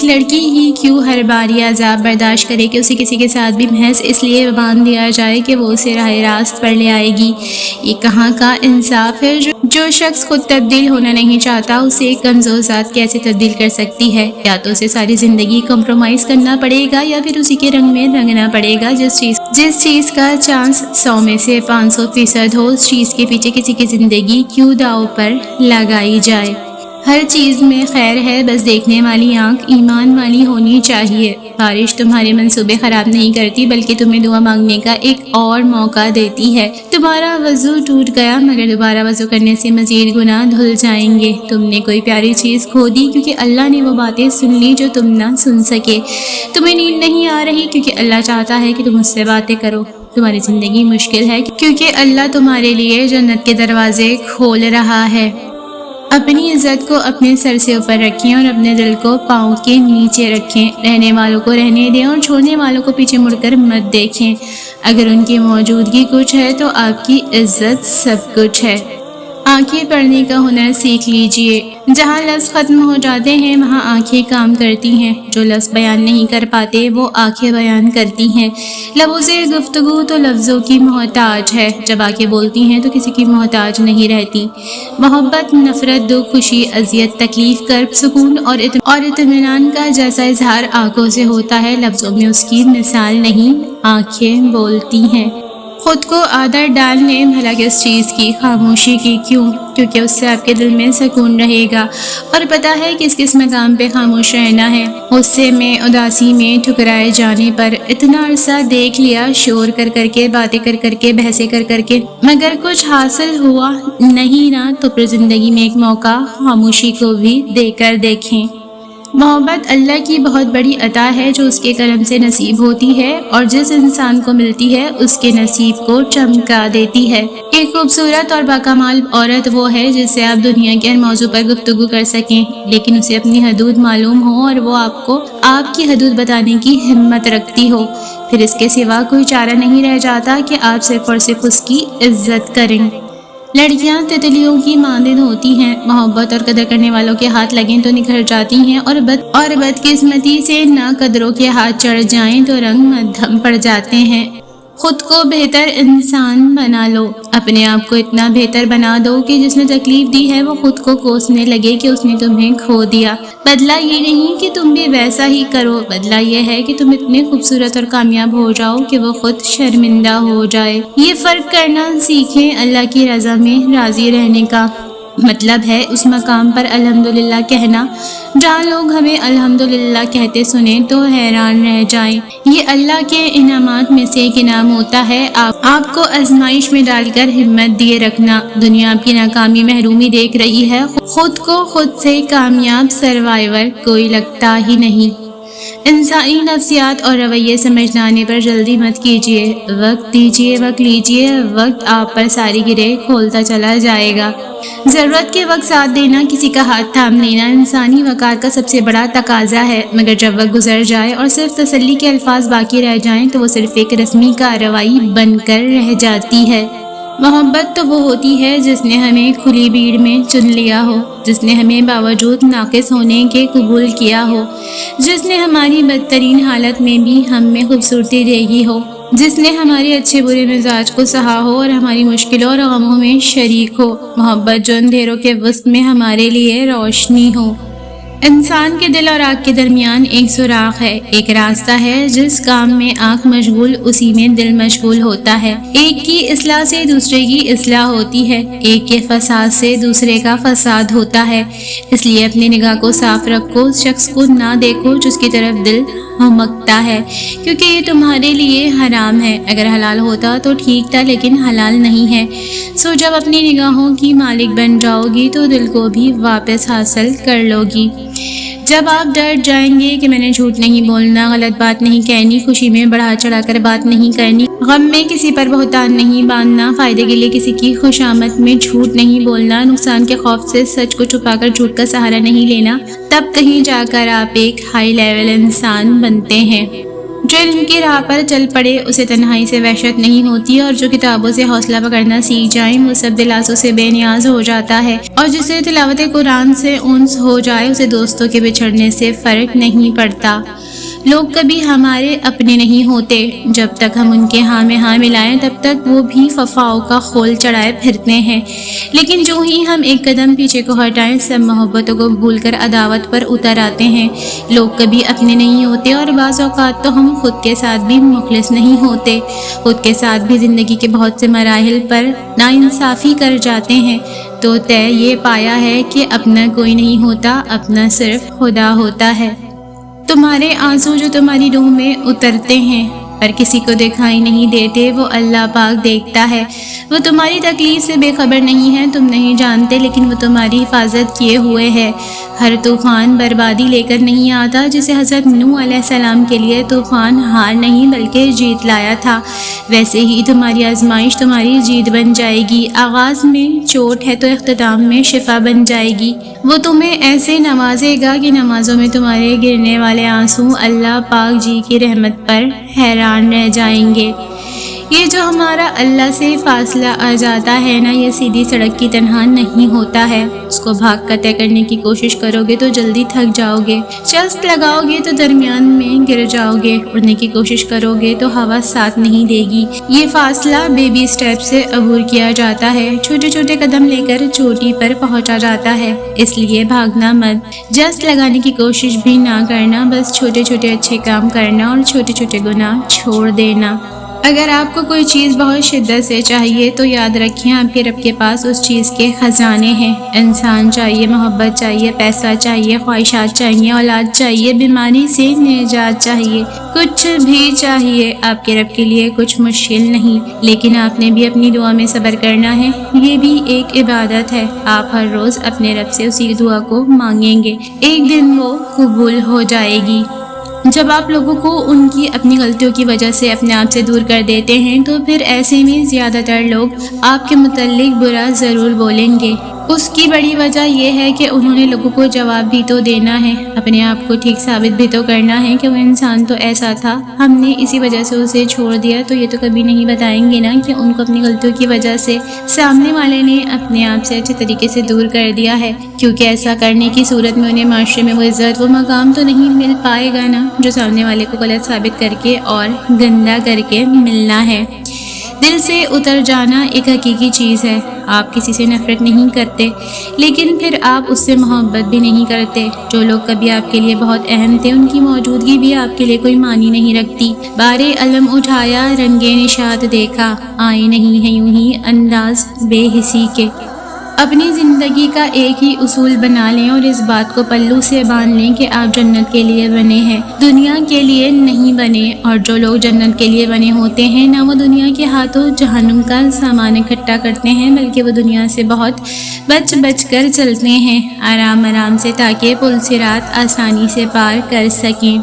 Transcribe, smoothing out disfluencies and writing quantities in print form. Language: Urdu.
ایک لڑکی ہی کیوں ہر بار یہ عذاب برداشت کرے کہ اسے کسی کے ساتھ بھی محض اس لیے باندھ دیا جائے کہ وہ اسے راہ راست پر لے آئے گی۔ یہ کہاں کا انصاف ہے؟ جو شخص خود تبدیل ہونا نہیں چاہتا اسے ایک کمزور ذات کیسے تبدیل کر سکتی ہے؟ یا تو اسے ساری زندگی کمپرومائز کرنا پڑے گا یا پھر اسی کے رنگ میں رنگنا پڑے گا۔ جس چیز کا چانس 100 میں سے 500% ہو، اس چیز کے پیچھے کسی کی زندگی کیوں داؤ پر لگائی جائے؟ ہر چیز میں خیر ہے، بس دیکھنے والی آنکھ ایمان والی ہونی چاہیے۔ بارش تمہارے منصوبے خراب نہیں کرتی بلکہ تمہیں دعا مانگنے کا ایک اور موقع دیتی ہے۔ تمہارا وضو ٹوٹ گیا مگر دوبارہ وضو کرنے سے مزید گناہ دھل جائیں گے۔ تم نے کوئی پیاری چیز کھو دی کیونکہ اللہ نے وہ باتیں سن لی جو تم نہ سن سکے۔ تمہیں نیند نہیں آ رہی کیونکہ اللہ چاہتا ہے کہ تم اس سے باتیں کرو۔ تمہاری زندگی مشکل ہے کیونکہ اللہ تمہارے لیے جنت کے دروازے کھول رہا ہے۔ اپنی عزت کو اپنے سر سے اوپر رکھیں اور اپنے دل کو پاؤں کے نیچے رکھیں۔ رہنے والوں کو رہنے دیں اور چھوڑنے والوں کو پیچھے مڑ کر مت دیکھیں۔ اگر ان کی موجودگی کچھ ہے تو آپ کی عزت سب کچھ ہے۔ آنکھیں پڑھنے کا ہنر سیکھ لیجئے۔ جہاں لفظ ختم ہو جاتے ہیں وہاں آنکھیں کام کرتی ہیں۔ جو لفظ بیان نہیں کر پاتے وہ آنکھیں بیان کرتی ہیں۔ لبوں سے گفتگو تو لفظوں کی محتاج ہے، جب آنکھیں بولتی ہیں تو کسی کی محتاج نہیں رہتی۔ محبت، نفرت، دکھ، خوشی، اذیت، تکلیف، کرب، سکون اور اطمینان کا جیسا اظہار آنکھوں سے ہوتا ہے لفظوں میں اس کی مثال نہیں، آنکھیں بولتی ہیں۔ خود کو عادت ڈالنے بھلا کس چیز کی؟ خاموشی کی۔ کیوں؟ کیونکہ اس سے آپ کے دل میں سکون رہے گا اور پتہ ہے کس کس مقام پہ خاموش رہنا ہے۔ غصے میں، اداسی میں، ٹھکرائے جانے پر اتنا عرصہ دیکھ لیا، شور کر کر کے، باتیں کر کر کے، بحثیں کر کر کے، مگر کچھ حاصل ہوا نہیں نا، تو پھر زندگی میں ایک موقع خاموشی کو بھی دے کر دیکھیں۔ محبت اللہ کی بہت بڑی عطا ہے جو اس کے کرم سے نصیب ہوتی ہے اور جس انسان کو ملتی ہے اس کے نصیب کو چمکا دیتی ہے۔ ایک خوبصورت اور باکمال عورت وہ ہے جس سے آپ دنیا کے ہر موضوع پر گفتگو کر سکیں، لیکن اسے اپنی حدود معلوم ہو اور وہ آپ کو آپ کی حدود بتانے کی ہمت رکھتی ہو۔ پھر اس کے سوا کوئی چارہ نہیں رہ جاتا کہ آپ صرف اور صرف اس کی عزت کریں۔ لڑکیاں تتلیوں کی مانند ہوتی ہیں، محبت اور قدر کرنے والوں کے ہاتھ لگیں تو نکھر جاتی ہیں اور بدقسمتی سے نہ قدروں کے ہاتھ چڑھ جائیں تو رنگ مدھم پڑ جاتے ہیں۔ خود کو بہتر انسان بنا لو، اپنے آپ کو اتنا بہتر بنا دو کہ جس نے تکلیف دی ہے وہ خود کو کوسنے لگے کہ اس نے تمہیں کھو دیا۔ بدلہ یہ نہیں کہ تم بھی ویسا ہی کرو، بدلہ یہ ہے کہ تم اتنے خوبصورت اور کامیاب ہو جاؤ کہ وہ خود شرمندہ ہو جائے۔ یہ فرق کرنا سیکھیں، اللہ کی رضا میں راضی رہنے کا مطلب ہے اس مقام پر الحمدللہ کہنا جہاں لوگ ہمیں الحمدللہ کہتے سنیں تو حیران رہ جائیں۔ یہ اللہ کے انعامات میں سے ایک انعام ہوتا ہے آپ کو آزمائش میں ڈال کر ہمت دیے رکھنا۔ دنیا آپ کی ناکامی محرومی دیکھ رہی ہے، خود کو خود سے کامیاب سروائیور کوئی لگتا ہی نہیں۔ انسانی نفسیات اور رویے سمجھ آنے پر جلدی مت کیجیے، وقت دیجیے، وقت لیجیے، وقت آپ پر ساری گرہیں کھولتا چلا جائے گا۔ ضرورت کے وقت ساتھ دینا، کسی کا ہاتھ تھام لینا انسانی وقار کا سب سے بڑا تقاضا ہے، مگر جب وقت گزر جائے اور صرف تسلی کے الفاظ باقی رہ جائیں تو وہ صرف ایک رسمی کارروائی بن کر رہ جاتی ہے۔ محبت تو وہ ہوتی ہے جس نے ہمیں کھلی بھیڑ میں چن لیا ہو، جس نے ہمیں باوجود ناقص ہونے کے قبول کیا ہو، جس نے ہماری بدترین حالت میں بھی ہم میں خوبصورتی دیکھی ہو، جس نے ہمارے اچھے برے مزاج کو سہا ہو اور ہماری مشکلوں اور غموں میں شریک ہو۔ محبت جو اندھیروں کے وسط میں ہمارے لیے روشنی ہو۔ انسان کے دل اور آنکھ کے درمیان ایک سوراخ ہے، ایک راستہ ہے، جس کام میں آنکھ مشغول اسی میں دل مشغول ہوتا ہے۔ ایک کی اصلاح سے دوسرے کی اصلاح ہوتی ہے، ایک کے فساد سے دوسرے کا فساد ہوتا ہے۔ اس لیے اپنی نگاہ کو صاف رکھو، اس شخص کو نہ دیکھو جس کی طرف دل ہمکتا ہے، کیونکہ یہ تمہارے لیے حرام ہے۔ اگر حلال ہوتا تو ٹھیک تھا لیکن حلال نہیں ہے۔ سو جب اپنی نگاہوں کی مالک بن جاؤ گی تو دل کو بھی واپس حاصل کر لو گی۔ جب آپ ڈٹ جائیں گے کہ میں نے جھوٹ نہیں بولنا، غلط بات نہیں کہنی، خوشی میں بڑھا چڑھا کر بات نہیں کرنی، غم میں کسی پر بہتان نہیں باندھنا، فائدے کے لیے کسی کی خوشامد میں جھوٹ نہیں بولنا، نقصان کے خوف سے سچ کو چھپا کر جھوٹ کا سہارا نہیں لینا، تب کہیں جا کر آپ ایک ہائی لیول انسان بنتے ہیں۔ جو علم کی راہ پر چل پڑے اسے تنہائی سے وحشت نہیں ہوتی، اور جو کتابوں سے حوصلہ پکڑنا سیکھ جائے وہ سب دلاسوں سے بے نیاز ہو جاتا ہے، اور جسے تلاوت قرآن سے انس ہو جائے اسے دوستوں کے بچھڑنے سے فرق نہیں پڑتا۔ لوگ کبھی ہمارے اپنے نہیں ہوتے، جب تک ہم ان کے ہاں میں ہاں ملائیں تب تک وہ بھی وفاؤں کا خول چڑھائے پھرتے ہیں، لیکن جو ہی ہم ایک قدم پیچھے کو ہٹائیں سب محبتوں کو بھول کر عداوت پر اتر آتے ہیں۔ لوگ کبھی اپنے نہیں ہوتے، اور بعض اوقات تو ہم خود کے ساتھ بھی مخلص نہیں ہوتے، خود کے ساتھ بھی زندگی کے بہت سے مراحل پر ناانصافی کر جاتے ہیں، تو طے یہ پایا ہے کہ اپنا کوئی نہیں ہوتا، اپنا صرف خدا ہوتا ہے۔ تمہارے آنسو جو تمہاری روح میں اترتے ہیں پر کسی کو دکھائی نہیں دیتے وہ اللہ پاک دیکھتا ہے۔ وہ تمہاری تکلیف سے بے خبر نہیں ہے، تم نہیں جانتے، لیکن وہ تمہاری حفاظت کیے ہوئے ہے۔ ہر طوفان بربادی لے کر نہیں آتا، جسے حضرت نوح علیہ السلام کے لیے طوفان ہار نہیں بلکہ جیت لایا تھا، ویسے ہی تمہاری آزمائش تمہاری جیت بن جائے گی۔ آغاز میں چوٹ ہے تو اختتام میں شفا بن جائے گی۔ وہ تمہیں ایسے نوازے گا کہ نمازوں میں تمہارے گرنے والے آنسو اللہ پاک جی کی رحمت پر حیران رہ جائیں گے۔ یہ جو ہمارا اللہ سے فاصلہ آ جاتا ہے نا، یہ سیدھی سڑک کی طرح نہیں ہوتا ہے۔ اس کو بھاگ کر طے کرنے کی کوشش کرو گے تو جلدی تھک جاؤ گے، چست لگاؤ گے تو درمیان میں گر جاؤ گے، اڑنے کی کوشش کرو گے تو ہوا ساتھ نہیں دے گی۔ یہ فاصلہ بیبی سٹیپ سے عبور کیا جاتا ہے، چھوٹے چھوٹے قدم لے کر چوٹی پر پہنچا جاتا ہے، اس لیے بھاگنا مت، جست لگانے کی کوشش بھی نہ کرنا، بس چھوٹے چھوٹے اچھے کام کرنا اور چھوٹے چھوٹے گناہ چھوڑ دینا۔ اگر آپ کو کوئی چیز بہت شدت سے چاہیے تو یاد رکھیں آپ کے رب کے پاس اس چیز کے خزانے ہیں۔ انسان چاہیے، محبت چاہیے، پیسہ چاہیے، خواہشات چاہیے، اولاد چاہیے، بیماری سے نجات چاہیے، کچھ بھی چاہیے، آپ کے رب کے لیے کچھ مشکل نہیں، لیکن آپ نے بھی اپنی دعا میں صبر کرنا ہے، یہ بھی ایک عبادت ہے۔ آپ ہر روز اپنے رب سے اسی دعا کو مانگیں گے، ایک دن وہ قبول ہو جائے گی۔ جب آپ لوگوں کو ان کی اپنی غلطیوں کی وجہ سے اپنے آپ سے دور کر دیتے ہیں تو پھر ایسے میں زیادہ تر لوگ آپ کے متعلق برا ضرور بولیں گے۔ اس کی بڑی وجہ یہ ہے کہ انہوں نے لوگوں کو جواب بھی تو دینا ہے، اپنے آپ کو ٹھیک ثابت بھی تو کرنا ہے کہ وہ انسان تو ایسا تھا، ہم نے اسی وجہ سے اسے چھوڑ دیا، تو یہ تو کبھی نہیں بتائیں گے نا کہ ان کو اپنی غلطیوں کی وجہ سے سامنے والے نے اپنے آپ سے اچھے طریقے سے دور کر دیا ہے، کیونکہ ایسا کرنے کی صورت میں انہیں معاشرے میں وہ عزت، وہ مقام تو نہیں مل پائے گا نا جو سامنے والے کو غلط ثابت کر کے اور گندا کر کے ملنا ہے۔ دل سے اتر جانا ایک حقیقی چیز ہے۔ آپ کسی سے نفرت نہیں کرتے، لیکن پھر آپ اس سے محبت بھی نہیں کرتے۔ جو لوگ کبھی آپ کے لیے بہت اہم تھے ان کی موجودگی بھی آپ کے لیے کوئی معنی نہیں رکھتی۔ بارے علم اٹھایا، رنگے نشاط دیکھا، آئے نہیں ہیں یوں ہی انداز بے حسی کے۔ اپنی زندگی کا ایک ہی اصول بنا لیں اور اس بات کو پلو سے باندھ لیں کہ آپ جنت کے لیے بنے ہیں، دنیا کے لیے نہیں بنے، اور جو لوگ جنت کے لیے بنے ہوتے ہیں نہ وہ دنیا کے ہاتھوں جہنم کا سامان اکٹھا کرتے ہیں بلکہ وہ دنیا سے بہت بچ بچ کر چلتے ہیں، آرام آرام سے، تاکہ پل صراط آسانی سے پار کر سکیں۔